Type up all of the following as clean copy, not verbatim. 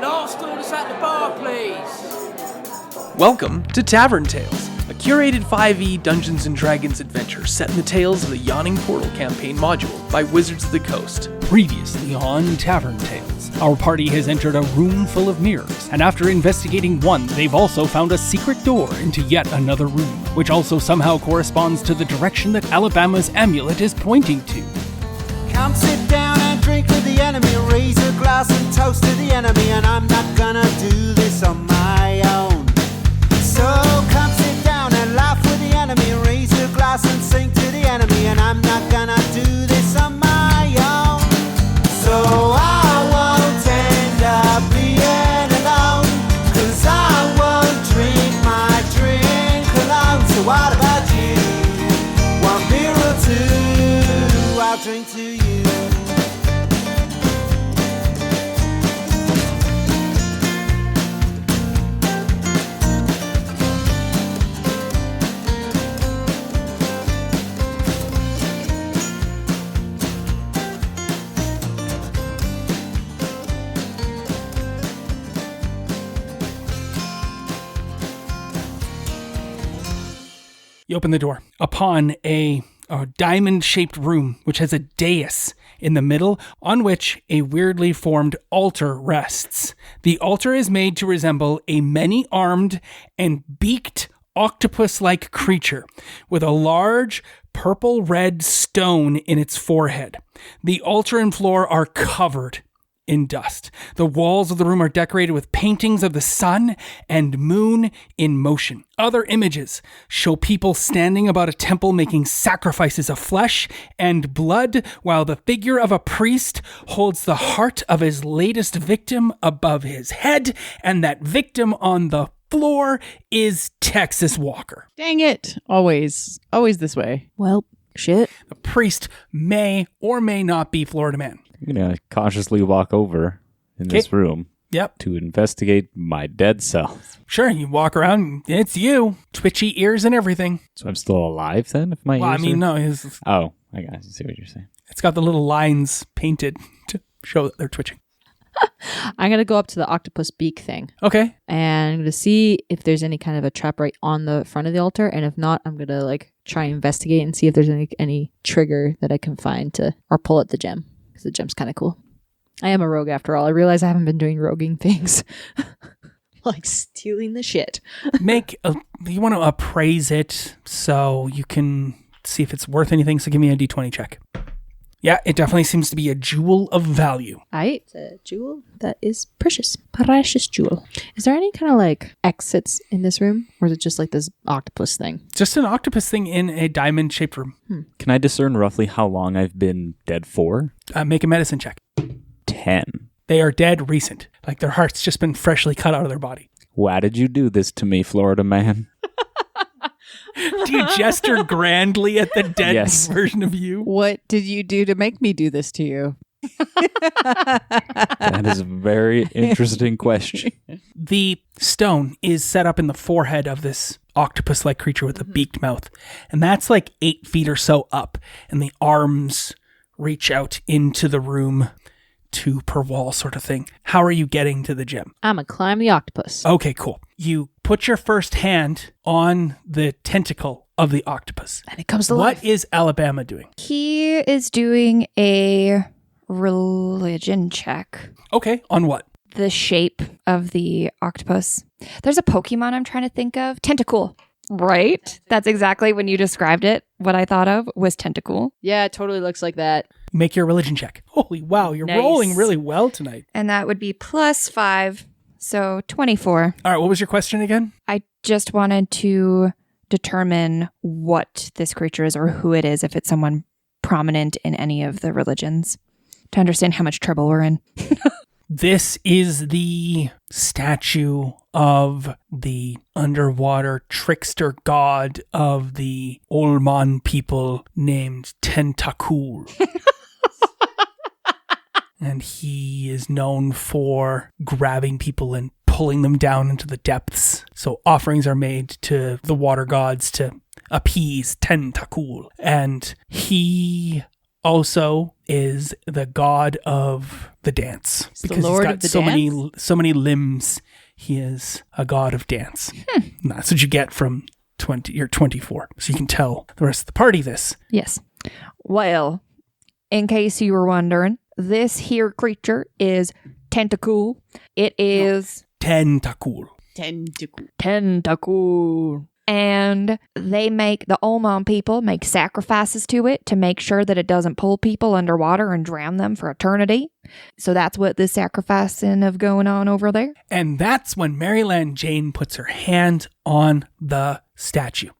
Last orders at the bar, please. Welcome to Tavern Tales, a curated 5e Dungeons & Dragons adventure set in the tales of the Yawning Portal campaign module by Wizards of the Coast. Previously on Tavern Tales, our party has entered a room full of mirrors, and after investigating one, they've also found a secret door into yet another room, which also somehow corresponds to the direction that Alabama's amulet is pointing to. Come sit down and drink with the enemy, raise a glass and toast to the enemy, and I'm not gonna do this on my own. So come sit down and laugh with the enemy, raise a glass and sing to the enemy, and I'm not gonna do this on my own. So I won't end up being alone, 'cause I won't drink my drink alone. So what about you? One beer or two, I'll drink to you. You open the door upon a diamond-shaped room, which has a dais in the middle, on which a weirdly formed altar rests. The altar is made to resemble a many-armed and beaked octopus-like creature with a large purple-red stone in its forehead. The altar and floor are covered in dust. The walls of the room are decorated with paintings of the sun and moon in motion. Other images show people standing about a temple making sacrifices of flesh and blood, while the figure of a priest holds the heart of his latest victim above his head, and that victim on the floor is Texas Walker. Dang it. Always this way. Well, shit. The priest may or may not be Florida Man. I'm going to cautiously walk over in this room. Yep. To investigate my dead self. Sure, you walk around, it's you. Twitchy ears and everything. So I'm still alive then? If my ears Well, I mean, are... no. Oh, I got to see what you're saying. It's got the little lines painted to show that they're twitching. I'm going to go up to the octopus beak thing. Okay. And I'm going to see if there's any kind of a trap right on the front of the altar. And if not, I'm going to try and investigate and see if there's any trigger that I can find or pull at the gem. Because the gem's kind of cool. I am a rogue after all. I realize I haven't been doing roguing things. Like stealing the shit. You want to appraise it so you can see if it's worth anything. So give me a d20 check. Yeah, it definitely seems to be a jewel of value. It's a jewel that is precious. Precious jewel. Is there any kind of exits in this room? Or is it just this octopus thing? Just an octopus thing in a diamond-shaped room. Can I discern roughly how long I've been dead for? Make a medicine check. 10. They are dead recent. Their heart's just been freshly cut out of their body. Why did you do this to me, Florida Man? Do you gesture grandly at the dead version of you? What did you do to make me do this to you? That is a very interesting question. The stone is set up in the forehead of this octopus-like creature with a beaked mouth. And that's 8 feet or so up. And the arms reach out into the room, 2 per wall sort of thing. How are you getting to the gem? I'm going to climb the octopus. Okay, cool. You put your first hand on the tentacle of the octopus. And it comes to life. What is Alabama doing? He is doing a religion check. Okay, on what? The shape of the octopus. There's a Pokemon I'm trying to think of. Tentacool. Right? That's exactly when you described it. What I thought of was Tentacool. Yeah, it totally looks like that. Make your religion check. Holy wow, you're rolling really well tonight. And that would be +5, so 24. All right, what was your question again? I just wanted to determine what this creature is or who it is, if it's someone prominent in any of the religions, to understand how much trouble we're in. This is the statue of the underwater trickster god of the Olman people named Tentacool. And he is known for grabbing people and pulling them down into the depths. So offerings are made to the water gods to appease Tentacool. And he also is the god of the dance. He's the lord of the so many limbs. He is a god of dance. And that's what you get from 24. So you can tell the rest of the party this. Yes. Well, in case you were wondering, this here creature is tentacle. It is Tentacool. tentacle. And the Oman people make sacrifices to it to make sure that it doesn't pull people underwater and drown them for eternity. So that's what this sacrificing of going on over there. And that's when Maryland Jane puts her hand on the statue.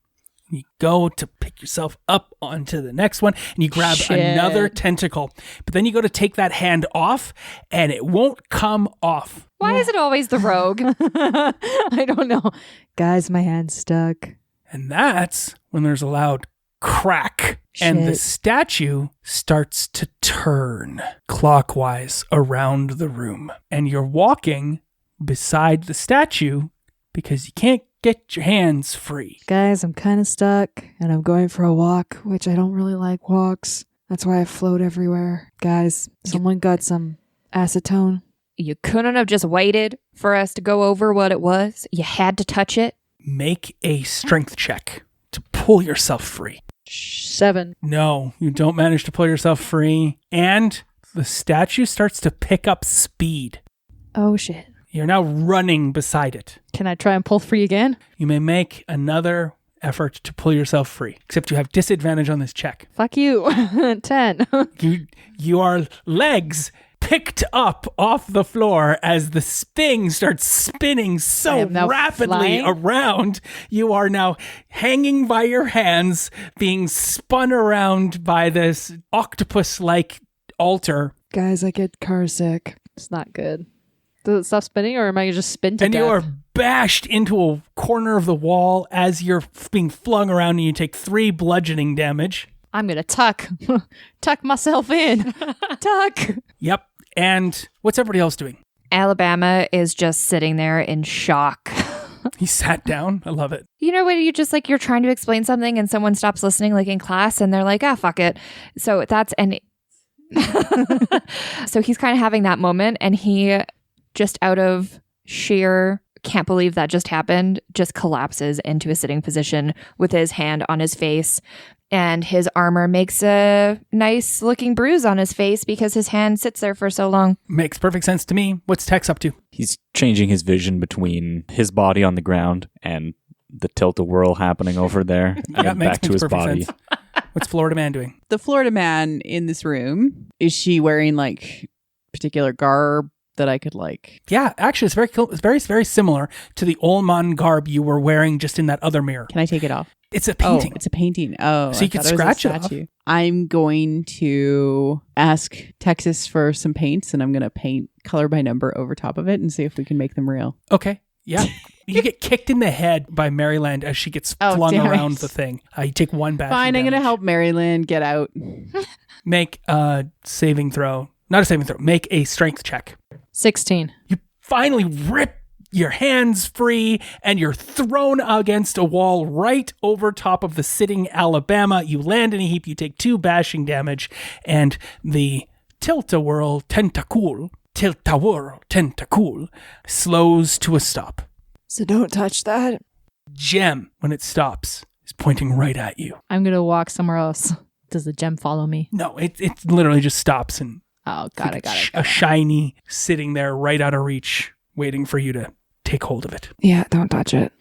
You go to pick yourself up onto the next one, and you grab another tentacle. But then you go to take that hand off, and it won't come off. Why is it always the rogue? I don't know. Guys, my hand's stuck. And that's when there's a loud crack, and the statue starts to turn clockwise around the room. And you're walking beside the statue because you can't get your hands free. Guys, I'm kind of stuck, and I'm going for a walk, which I don't really like walks. That's why I float everywhere. Guys, someone got some acetone? You couldn't have just waited for us to go over what it was. You had to touch it. Make a strength check to pull yourself free. 7. No, you don't manage to pull yourself free. And the statue starts to pick up speed. Oh, shit. You're now running beside it. Can I try and pull free again? You may make another effort to pull yourself free, except you have disadvantage on this check. Fuck you. 10. Your legs picked up off the floor as the thing starts spinning so rapidly around. You are now hanging by your hands, being spun around by this octopus-like altar. Guys, I get car sick. It's not good. Does it stop spinning, or am I just spin to death? And you are bashed into a corner of the wall as you're being flung around, and you take 3 bludgeoning damage. I'm going to tuck myself in. Tuck. Yep. And what's everybody else doing? Alabama is just sitting there in shock. He sat down. I love it. You know when you just you're trying to explain something and someone stops listening, like in class, and they're like, fuck it. So so he's kind of having that moment, and he just out of sheer can't believe that just happened, just collapses into a sitting position with his hand on his face. And his armor makes a nice looking bruise on his face because his hand sits there for so long. Makes perfect sense to me. What's Tex up to? He's changing his vision between his body on the ground and the tilt-a-whirl happening over there. And back to his body. Sense. What's Florida Man doing? The Florida Man in this room, is she wearing particular garb that I could Yeah, actually, it's very cool. It's very, very similar to the Olman garb you were wearing just in that other mirror. Can I take it off? It's a painting. Oh, it's a painting. Oh, so you could scratch it off. I'm going to ask Texas for some paints, and I'm going to paint color by number over top of it and see if we can make them real. Okay. Yeah. You get kicked in the head by Maryland as she gets flung around the thing. You take 1 bashing Fine, I'm going to help Maryland get out. Make a saving throw. Not a saving throw. Make a strength check. 16. You finally rip your hands free, and you're thrown against a wall right over top of the sitting Alabama. You land in a heap. You take 2 bashing damage, and the tilt-a-whirl tentacle slows to a stop. So don't touch that. Gem, when it stops, is pointing right at you. I'm going to walk somewhere else. Does the gem follow me? No, it literally just stops, and got it. A shiny sitting there right out of reach, waiting for you to take hold of it. Yeah, don't touch it.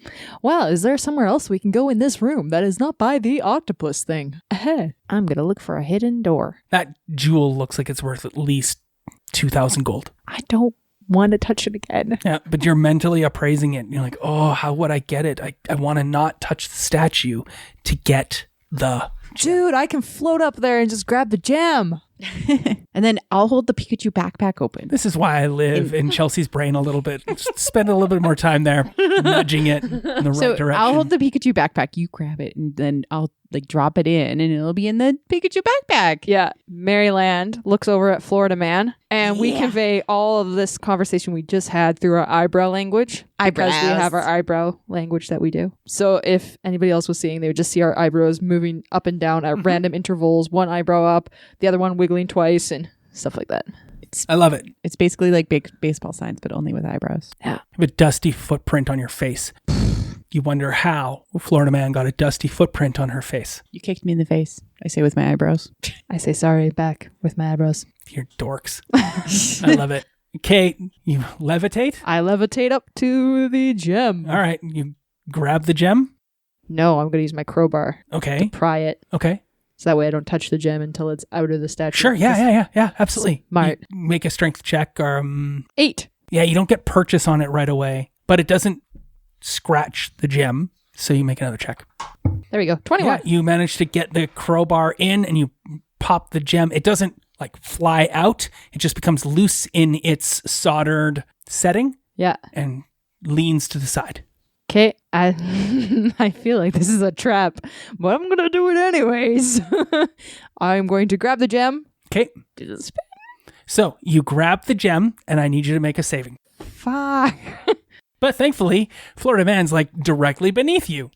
Well, is there somewhere else we can go in this room that is not by the octopus thing? Ahead. I'm going to look for a hidden door. That jewel looks like it's worth at least 2,000 gold. I don't want to touch it again. Yeah, but you're mentally appraising it. You're like, oh, how would I get it? I want to not touch the statue to get the gem. Dude, I can float up there and just grab the gem. And then I'll hold the Pikachu backpack open. This is why I live in Chelsea's brain a little bit. Just spend a little bit more time there, nudging it in the right direction. I'll hold the Pikachu backpack. You grab it, and then I'll drop it in, and it'll be in the Pikachu backpack. Yeah. Maryland looks over at Florida Man, and we convey all of this conversation we just had through our eyebrow language. Because we have our eyebrow language that we do. So if anybody else was seeing, they would just see our eyebrows moving up and and down at random intervals, one eyebrow up, the other one wiggling twice, and stuff like that. I love it. It's basically like baseball signs, but only with eyebrows. You have a dusty footprint on your face. You wonder how Florida Man got a dusty footprint on her face. You kicked me in the face. I say with my eyebrows. I say sorry back with my eyebrows. You're dorks. I love it. Kate, you levitate? I levitate up to the gem. All right. You grab the gem? No, I'm going to use my crowbar Okay. to pry it. Okay. So that way I don't touch the gem until it's out of the statue. Sure. Yeah. Absolutely. Smart. You make a strength check or 8. Yeah, you don't get purchase on it right away, but it doesn't scratch the gem, so you make another check. There we go. 21. Yeah, you manage to get the crowbar in and you pop the gem. It doesn't like fly out. It just becomes loose in its soldered setting Yeah. and leans to the side. Okay. I feel like this is a trap, but I'm going to do it anyways. I'm going to grab the gem. Okay. So you grab the gem and I need you to make a saving. Fuck. But thankfully, Florida Man's like directly beneath you.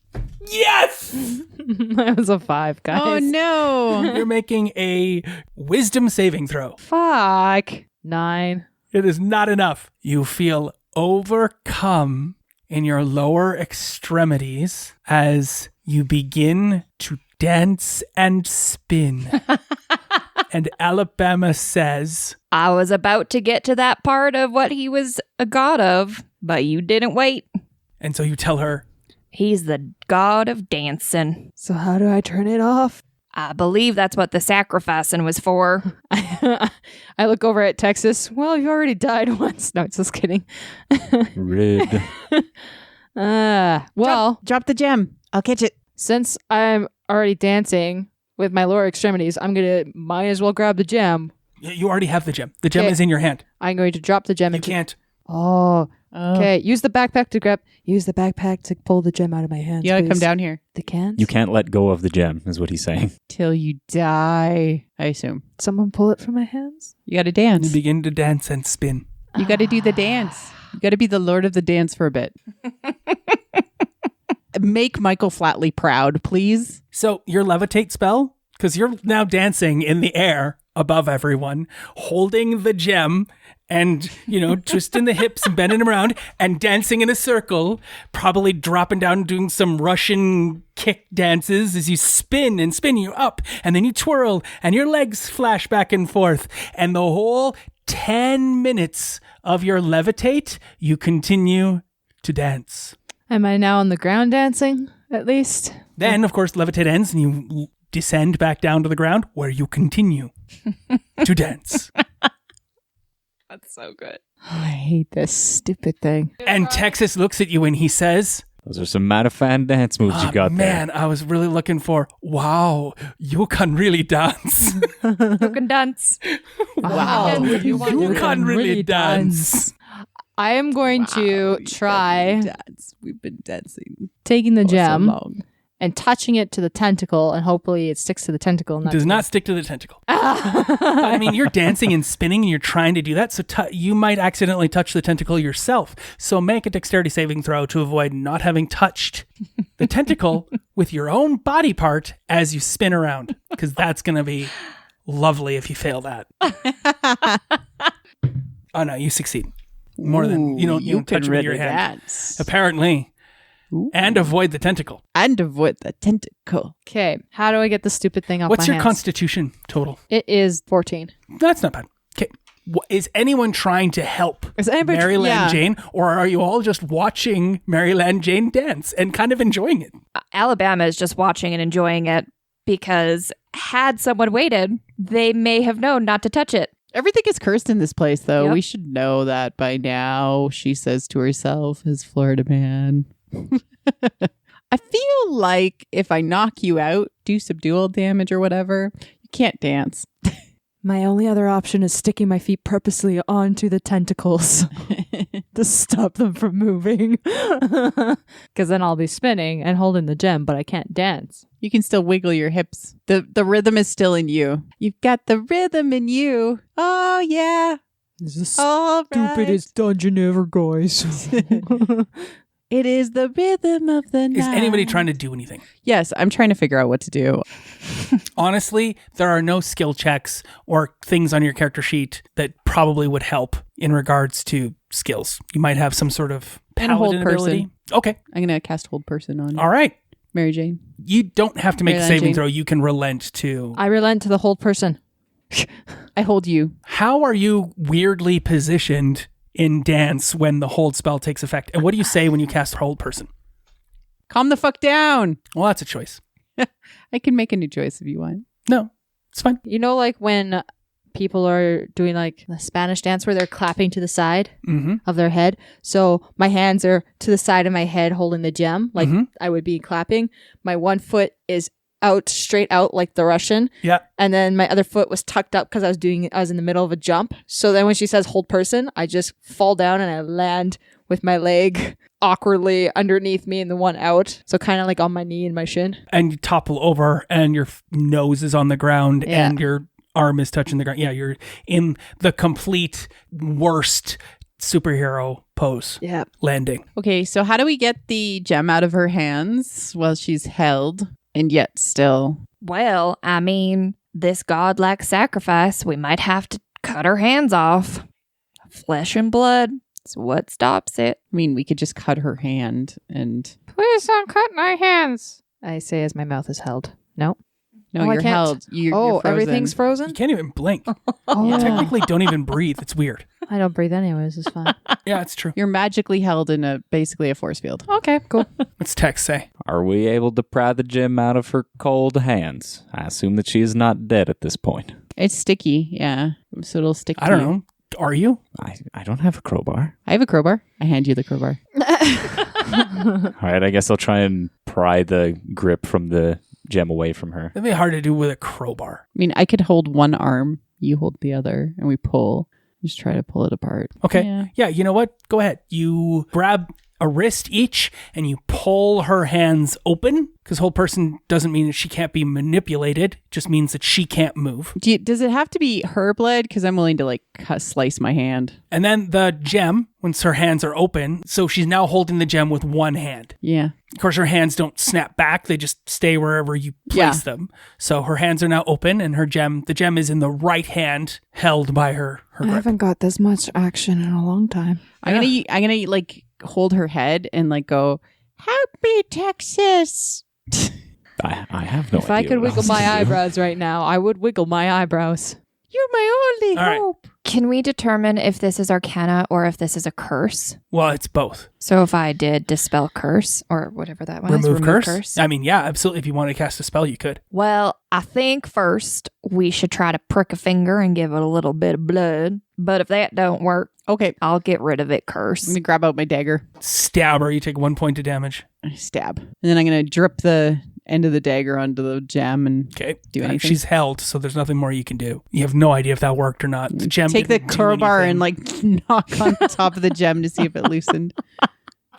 Yes! That was a 5, guys. Oh, no. You're making a wisdom saving throw. Fuck. 9. It is not enough. You feel overcome in your lower extremities as you begin to dance and spin. And Alabama says, I was about to get to that part of what he was a god of, but you didn't wait. and so you tell her, He's the god of dancing. So how do I turn it off? I believe that's what the sacrificing was for. I look over at Texas. Well, you already died once. No, just kidding. Rid. Well, Drop the gem. I'll catch it. since I'm already dancing with my lower extremities, might as well grab the gem. you already have the gem. The gem Okay. is in your hand. I'm going to drop the gem. You can't. Oh, okay. Use the backpack to pull the gem out of my hands. You gotta come please. down here The cans? You can't let go of the gem, is what he's saying. till you die, I assume. Someone pull it from my hands? You gotta You dance. begin to dance and spin. You gotta do the dance. You gotta be the lord of the dance for a bit. Make Michael Flatley proud, please. So your levitate spell, because you're now dancing in the air above everyone, holding the gem and, twisting the hips and bending them around and dancing in a circle, probably dropping down and doing some Russian kick dances as you spin and spin you up and then you twirl and your legs flash back and forth. And the whole 10 minutes of your levitate, you continue to dance. Am I now on the ground dancing, at least? Then, of course, levitate ends and you descend back down to the ground where you continue to dance. That's so good. Oh, I hate this stupid thing. And Texas looks at you and he says, Those are some Matafan dance moves you got man, I was really looking for, wow, you can really dance. You can dance. Wow. you can really dance. I am going to try We've been dancing taking the for so gem long. and touching it to the tentacle, and hopefully it sticks to the tentacle. And It does not stick to the tentacle. I mean, you're dancing and spinning and you're trying to do that, so you might accidentally touch the tentacle yourself. So make a dexterity saving throw to avoid not having touched the tentacle with your own body part as you spin around, because that's going to be lovely if you fail that. Oh no, you succeed. More than, you don't touch it with your hand. Dance. Apparently. Ooh. And avoid the tentacle. And avoid the tentacle. Okay, how do I get the stupid thing off What's my your hands? constitution total? It is 14. That's not bad. Okay. Is anyone trying to help Is anybody Maryland Jane, or are you all just watching Maryland Jane dance and kind of enjoying it? Alabama is just watching and enjoying it because had someone waited, they may have known not to touch it. Everything is cursed in this place, though. Yep. We should know that by now, she says to herself as Florida Man. I feel like if I knock you out, do subdual damage or whatever, you can't dance. My only other option is sticking my feet purposely onto the tentacles to stop them from moving. Because then I'll be spinning and holding the gem, but I can't dance. You can still wiggle your hips. The rhythm is still in you. You've got the rhythm in you. Oh, yeah. This is the All right. stupidest dungeon ever, guys. It is the rhythm of the night. Is anybody trying to do anything? Yes, I'm trying to figure out what to do. Honestly, there are no skill checks or things on your character sheet that probably would help in regards to skills. You might have some sort of And a hold paladin ability. Okay. I'm going to cast hold person on All right. Mary Jane. You don't have to make a Mary saving Jane. throw. You can relent to... I relent to the hold person. I hold you. How are you weirdly positioned in dance when the hold spell takes effect? And what do you say when you cast hold person? Calm the fuck down. Well, that's a choice. I can make a new choice if you want. No, it's fine. You know, like when people are doing like the Spanish dance where they're clapping to the side of their head. So my hands are to the side of my head holding the gem, like I would be clapping. My one foot is out, straight out like the Russian. Yeah. And then my other foot was tucked up because I was in the middle of a jump. So then when she says hold person, I just fall down and I land with my leg awkwardly underneath me and the one out. So kind of like on my knee and my shin. And you topple over and your nose is on the ground Yeah. and your arm is touching the ground. Yeah, you're in the complete worst superhero pose. Yeah. Landing. Okay, so how do we get the gem out of her hands while she's held and yet still? Well, I mean, this godlike sacrifice, we might have to cut her hands off. Flesh and blood is what stops it. I mean, we could just cut her hand and... Please don't cut my hands. I say as my mouth is held. No. No, Oh, I you're can't. held. You're frozen. Everything's You frozen? can't even blink. Oh. You technically don't even breathe. It's weird. I don't breathe anyways. It's fine. Yeah, it's true. You're magically held in basically a force field. Okay, cool. What's text say? Are we able to pry the gem out of her cold hands? I assume that she is not dead at this point. It's sticky, yeah. So it'll stick to I don't you. know. Are you? I don't have a crowbar. I have a crowbar. I hand you the crowbar. All right, I guess I'll try and pry the grip from the gem away from her. That'd be hard to do with a crowbar. I mean, I could hold one arm, you hold the other, and we pull. Just try to pull it apart. Okay. Yeah, you know what? Go ahead. You grab a wrist each and you pull her hands open, because whole person doesn't mean that she can't be manipulated. It just means that she can't move. Does it have to be her blood? Because I'm willing to slice my hand. And then the gem, once her hands are open, so she's now holding the gem with one hand. Yeah. Of course, her hands don't snap back. They just stay wherever you place them. So her hands are now open and the gem is in the right hand held by her I grip. haven't got this much action in a long time. I'm gonna hold her head and go, help me, Texas. I have no idea. If I could what wiggle else my to do. eyebrows right now, I would wiggle my eyebrows. You're my only All right. hope. Can we determine if this is Arcana or if this is a curse? Well, it's both. So if I did dispel curse or whatever that one Remove is, curse? I mean, yeah, absolutely. If you want to cast a spell, you could. Well, I think first we should try to prick a finger and give it a little bit of blood. But if that don't work, Okay. I'll get rid of it I'm curse. gonna grab out my dagger. Stab her. You take 1 point of damage. I stab. And then I'm gonna drip the end of the dagger onto the gem and Okay. Do And anything? she's held, so there's nothing more you can do. You have no idea if that worked or not. The gem take the didn't do crowbar anything. and knock on the top of the gem to see if it loosened.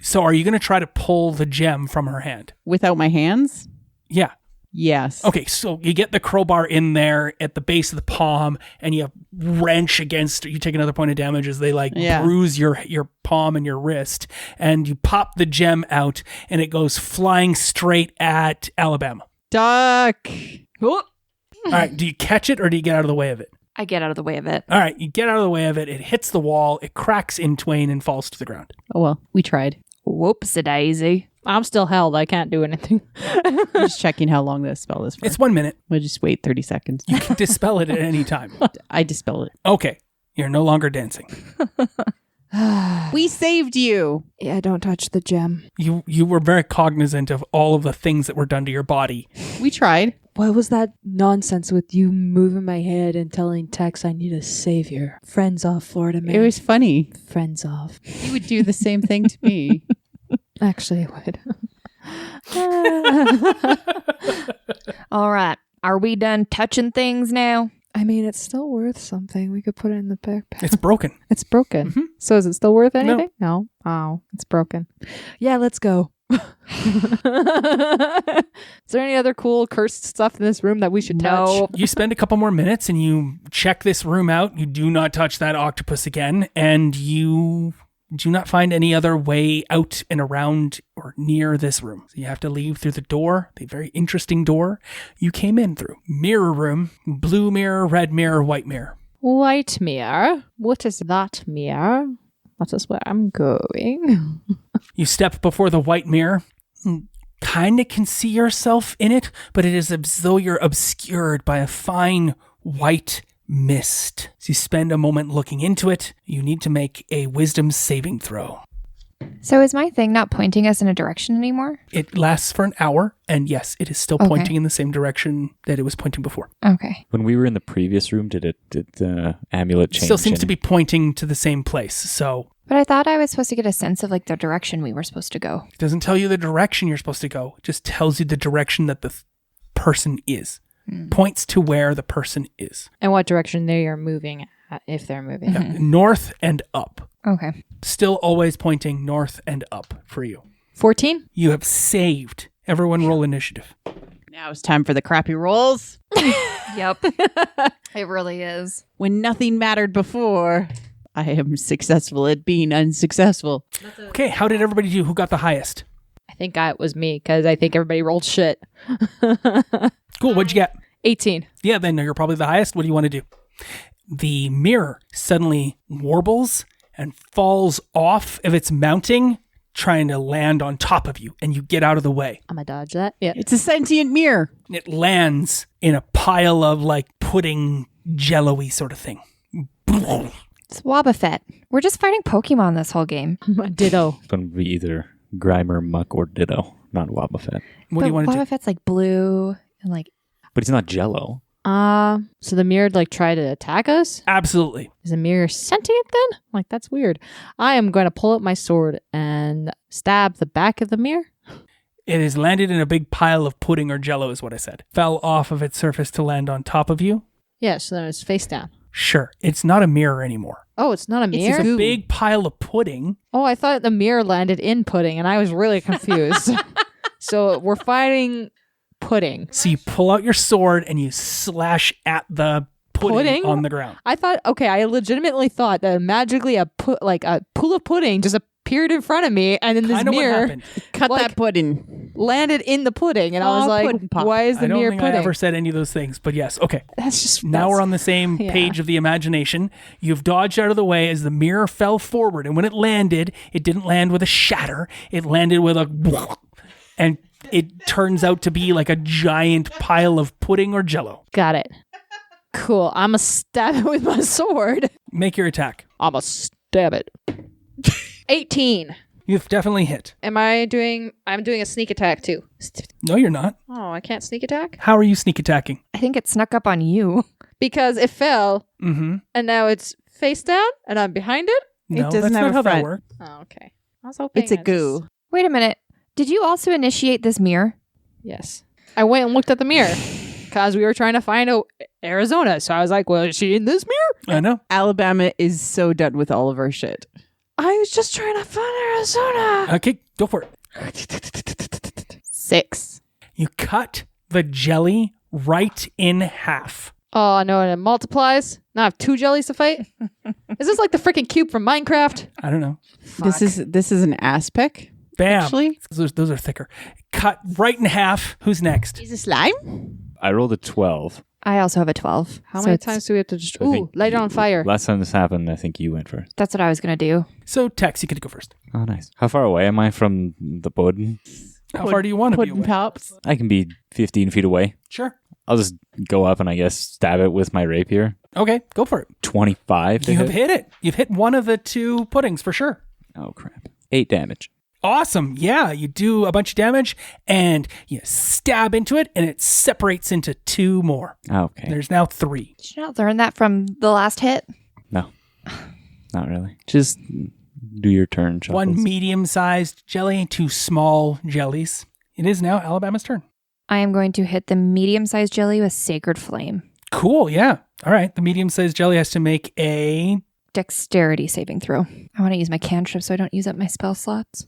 So are you going to try to pull the gem from her hand? Without my hands? Yeah. Yes. Okay, so you get the crowbar in there at the base of the palm and you wrench against, you take another point of damage as they bruise your palm and your wrist, and you pop the gem out and it goes flying straight at Alabama. Duck. All right, do you catch it or do you get out of the way of it? I get out of the way of it. All right, you get out of the way of it. It hits the wall. It cracks in twain and falls to the ground. Oh well, we tried. Whoops-a-daisy. I'm still held. I can't do anything. I'm just checking how long this spell is for. It's 1 minute. We'll just wait 30 seconds. You can dispel it at any time. I dispel it. Okay, you're no longer dancing. We saved you. Yeah, don't touch the gem. You were very cognizant of all of the things that were done to your body. We tried. What was that nonsense with you moving my head and telling Tex I need a savior? Friends off, Florida man. It was funny. friends off. You would do the same thing to me. Actually, I would. All right. Are we done touching things now? I mean, it's still worth something. We could put it in the backpack. It's broken. It's broken. Mhm. So is it still worth No. anything? No. Oh, it's broken. Yeah, let's go. Is there any other cool cursed stuff in this room that we should touch? No. You spend a couple more minutes and you check this room out. You do not touch that octopus again, and you do not find any other way out and around or door near this room. So you have to leave through the door, the very interesting door you came in through. Mirror room, blue mirror, red mirror, white mirror. White mirror. What is that mirror? That is where I'm going. You step before the white mirror. Kind of can see yourself in it, but it is as though you're obscured by a fine white mist. So you spend a moment looking into it. You need to make a wisdom saving throw. So is my thing not pointing us in a direction anymore? It lasts for an hour, and yes, it is still pointing in the same direction that it was pointing before. Okay. When we were in the previous room, did the amulet change? Still seems to be pointing to the same place, so... But I thought I was supposed to get a sense of like the direction we were supposed to go. It doesn't tell you the direction you're supposed to go. It just tells you the direction that the person is. Points to where the person is. And what direction they are moving at, if they're moving. Yeah, north and up. Okay. Still always pointing north and up for you. 14? You have saved. Everyone roll initiative. Now it's time for the crappy rolls. Yep. It really is. When nothing mattered before, I am successful at being unsuccessful. Okay, how did everybody do? Who got the highest? I think it was me because I think everybody rolled shit. Cool, what'd you get? 18. Yeah, then you're probably the highest. What do you want to do? The mirror suddenly warbles and falls off of its mounting, trying to land on top of you, and you get out of the way. I'm gonna dodge that. Yeah. It's a sentient mirror. It lands in a pile of like pudding, jello-y sort of thing. It's Wobbuffet. We're just fighting Pokemon this whole game. Ditto. It's going to be either Grimer, Muck, or Ditto, not Wobbuffet. What do you want to do? Wobbuffet's like blue and like... But he's not Jello. So the mirror like try to attack us? Absolutely. Is the mirror sentient then? Like, that's weird. I am going to pull up my sword and stab the back of the mirror. It has landed in a big pile of pudding or jello is what I said. Fell off of its surface to land on top of you. Yeah, so then it's face down. Sure. It's not a mirror anymore. Oh, it's not a mirror? It's a big pile of pudding. Oh, I thought the mirror landed in pudding, and I was really confused. So we're fighting pudding. So you pull out your sword and you slash at the pudding on the ground. I thought, okay, I legitimately thought that magically a pool of pudding just appeared in front of me, and then this mirror Cut that pudding. landed in the pudding, and I was like, pudding pop. why is the I don't mirror think pudding? I ever said any of those things, but yes. Okay. That's just Now we're on the same yeah. page of the imagination. You've dodged out of the way as the mirror fell forward, and when it landed, it didn't land with a shatter. It landed with a... And it turns out to be like a giant pile of pudding or jello. Got it. Cool. I'm going to stab it with my sword. Make your attack. I'm going to stab it. 18. You've definitely hit. I'm doing a sneak attack too. No, you're not. Oh, I can't sneak attack? How are you sneak attacking? I think it snuck up on you. Because it fell, Mm-hmm. and now it's face down, and I'm behind it? No, doesn't that's have not a how that front. works. Oh, okay. I was hoping It's a goo. Wait a minute. Did you also initiate this mirror? Yes. I went and looked at the mirror because we were trying to find Arizona. So I was like, well, is she in this mirror? I know. Alabama is so done with all of our shit. I was just trying to find Arizona. Okay, go for it. 6. You cut the jelly right in half. Oh, no, and it multiplies. Now I have 2 jellies to fight. Is this like the freaking cube from Minecraft? I don't know. This is an aspic. Bam. Actually, Those are thicker. Cut right in half. Who's next? is it slime? I rolled a 12. I also have a 12. How So many it's- times do we have to just... I Ooh, think light it on fire. Last time this happened, I think you went first. That's what I was going to do. So, Tex, you get to go first. Oh, nice. How far away am I from the pudding? How far do you want to be Pudding away? pops. I can be 15 feet away. Sure. I'll just go up and I guess stab it with my rapier. Okay, go for it. 25 to You have hit. hit it. You've hit one of the 2 puddings for sure. Oh, crap. 8 damage. Awesome. Yeah, you do a bunch of damage and you stab into it and it separates into 2 more. Okay. There's now 3. Did you not learn that from the last hit? No. Not really. Just do your turn, Chuckles. 1 medium-sized jelly, 2 small jellies. It is now Alabama's turn. I am going to hit the medium-sized jelly with Sacred Flame. Cool, yeah. All right, the medium-sized jelly has to make a... Dexterity saving throw. I want to use my cantrip so I don't use up my spell slots.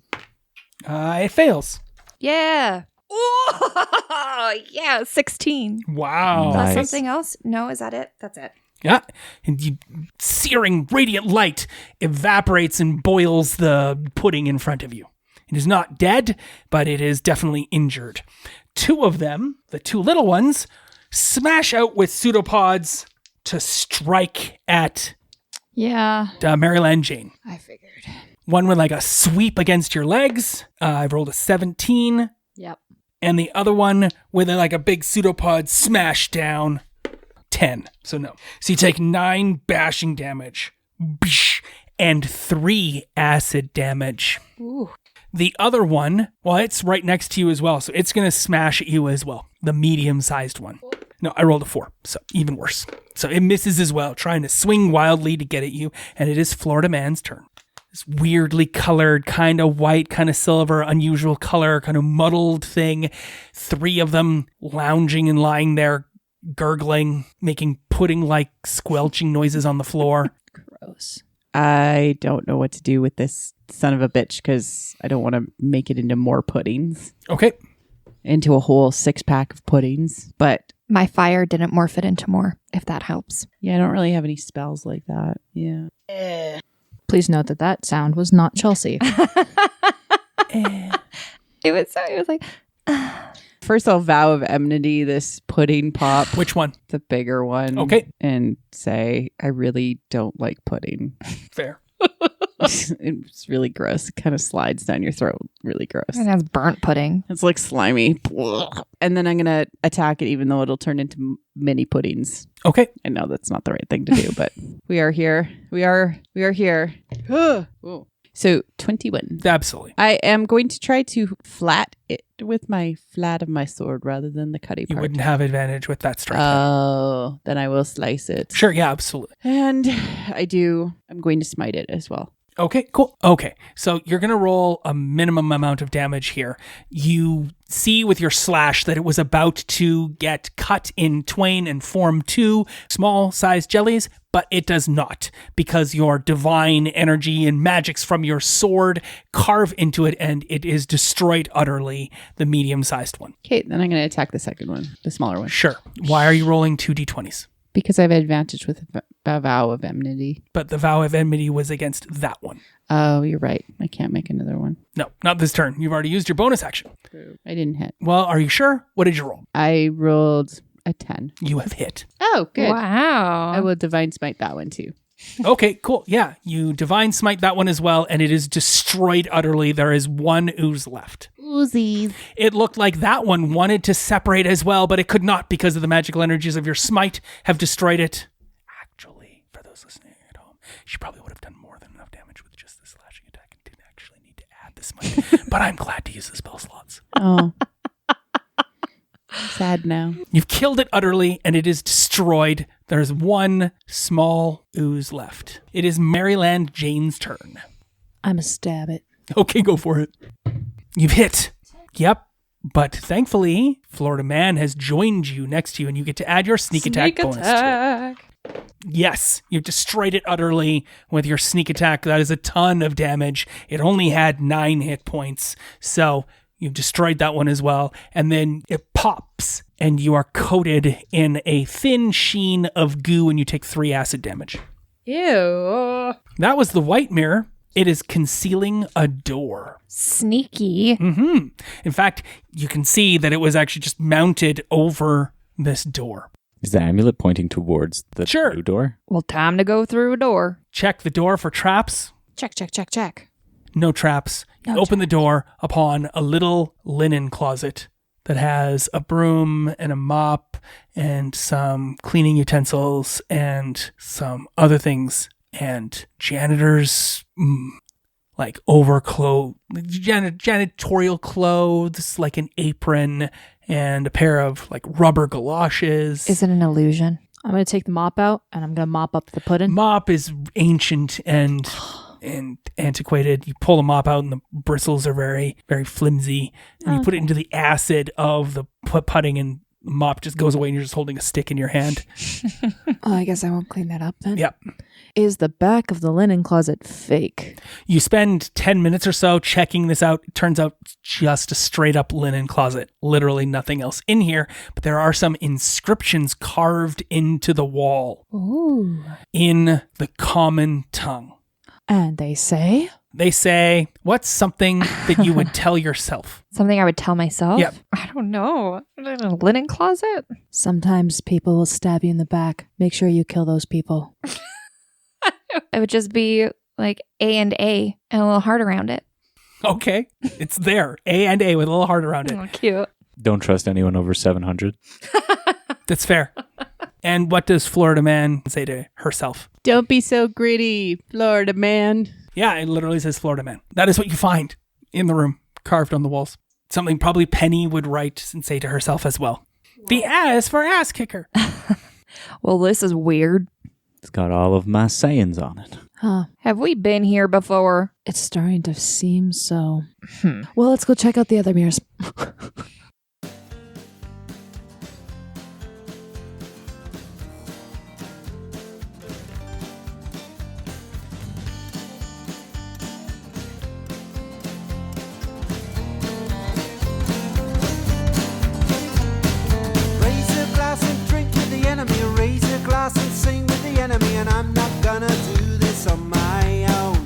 it fails. Yeah. Oh, yeah, 16. Wow. Plus Nice. something else? No, is that it? That's it. Yeah, and searing radiant light evaporates and boils the pudding in front of you. It is not dead, but it is definitely injured. 2 of them, the 2 little ones, smash out with pseudopods to strike at Maryland Jane. I figured. One with like a sweep against your legs. I've rolled a 17. Yep. And the other one with like a big pseudopod smash down. 10. So no. So you take 9 bashing damage. And 3 acid damage. Ooh. The other one, well, it's right next to you as well. So it's going to smash at you as well. The medium-sized one. No, I rolled a 4. So even worse. So it misses as well, trying to swing wildly to get at you. And it is Florida Man's turn. This weirdly colored, kind of white, kind of silver, unusual color, kind of muddled thing. 3 of them lounging and lying there, gurgling, making pudding-like squelching noises on the floor. Gross. I don't know what to do with this son of a bitch because I don't want to make it into more puddings. Okay. Into a whole 6-pack of puddings. But My fire didn't morph it into more, if that helps. yeah, I don't really have any spells like that. Yeah. Please note that sound was not Chelsea. It was like, First, I'll vow of enmity this pudding pop. Which one? The bigger one. Okay. And say, I really don't like pudding. Fair. It's really gross. It kind of slides down your throat. Really gross. it has burnt pudding. It's like slimy. And then I'm going to attack it even though it'll turn into mini puddings. Okay. I know that's not the right thing to do, but we are here. We are here. Ooh. So 21. Absolutely. I am going to try to flat it with my flat of my sword rather than the cutty You part. wouldn't have advantage with that strike. Oh, then I will slice it. Sure, yeah, absolutely. And I'm going to smite it as well. Okay, cool. Okay, so you're going to roll a minimum amount of damage here. You see with your slash that it was about to get cut in twain and form 2 small-sized jellies, but it does not, because your divine energy and magics from your sword carve into it, and it is destroyed utterly, the medium-sized one. Okay, then I'm going to attack the second one, the smaller one. Sure. Why are you rolling 2d20s? Because I have advantage with a vow of enmity. But the vow of enmity was against that one. Oh, you're right. I can't make another one. No, not this turn. You've already used your bonus action. I didn't hit. Well, are you sure? What did you roll? I rolled a 10. You have hit. Oh, good. Wow. I will divine smite that one too. Okay, cool. Yeah, you divine smite that one as well, and it is destroyed utterly. There is 1 ooze left. Oozes. It looked like that one wanted to separate as well, but it could not because of the magical energies of your smite have destroyed it. Actually, for those listening at home, she probably would have done more than enough damage with just the slashing attack and didn't actually need to add the smite. But I'm glad to use the spell slots. Oh. I'm sad now. You've killed it utterly, and it is destroyed. There's 1 small ooze left. It is Maryland Jane's turn. I'm a stab it. Okay, go for it. You've hit. Yep. But thankfully, Florida Man has joined you next to you, and you get to add your sneak attack bonus to it. Yes, you've destroyed it utterly with your sneak attack. That is a ton of damage. It only had 9 hit points, so you've destroyed that one as well. And then it pops, and you are coated in a thin sheen of goo, and you take 3 acid damage. Ew. That was the white mirror. It is concealing a door. Sneaky. Mm-hmm. In fact, you can see that it was actually just mounted over this door. Is the amulet pointing towards the Sure. new door? Well, time to go through a door. Check the door for traps. Check. No traps. You open the door upon a little linen closet that has a broom and a mop and some cleaning utensils and some other things. And janitors, like janitorial clothes, like an apron and a pair of like rubber galoshes. Is it an illusion? I'm going to take the mop out and I'm going to mop up the pudding. Mop is ancient and antiquated. You pull the mop out and the bristles are very, very flimsy. And you put it into the acid of the pudding and the mop just goes away and you're just holding a stick in your hand. Oh, I guess I won't clean that up then. Yep. Is the back of the linen closet fake? You spend 10 minutes or so checking this out. It turns out it's just a straight up linen closet. Literally nothing else in here, but there are some inscriptions carved into the wall Ooh. in the common tongue. And they say? They say, what's something that you would tell yourself? Something I would tell myself? Yep. I don't know. In a linen closet? Sometimes people will stab you in the back. Make sure you kill those people. It would just be like A and a little heart around it. Okay. It's there. A and A with a little heart around it. Oh, cute. Don't trust anyone over 700. That's fair. And what does Florida Man say to herself? Don't be so greedy, Florida man. Yeah, it literally says Florida Man. That is what you find in the room, carved on the walls. Something probably Penny would write and say to herself as well. The A is for ass kicker. Well, this is weird. It's got all of my sayings on it. Huh. Have we been here before? It's starting to seem so. Well, let's go check out the other mirrors. Raise a glass and drink with the enemy. Raise a glass and sing with the enemy. And I'm not gonna do this on my own.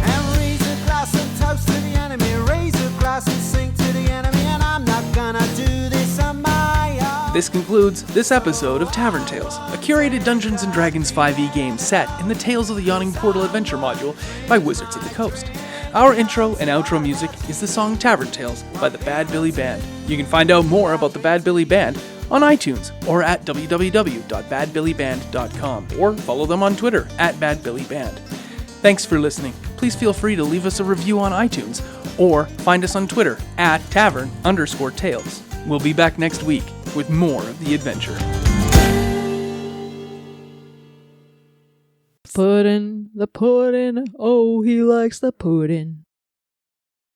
And raise a glass and toast to the enemy. Raise a glass and sing to the enemy. And I'm not gonna do this on my own. This concludes this episode of Tavern Tales, a curated Dungeons & Dragons 5e game set in the Tales of the Yawning Portal adventure module by Wizards of the Coast. Our intro and outro music is the song Tavern Tales by the Bad Billy Band. You can find out more about the Bad Billy Band on iTunes or at www.badbillyband.com or follow them on Twitter at badbillyband. Thanks for listening. Please feel free to leave us a review on iTunes or find us on Twitter at tavern_tales. We'll be back next week with more of the adventure. The pudding, oh, he likes the pudding.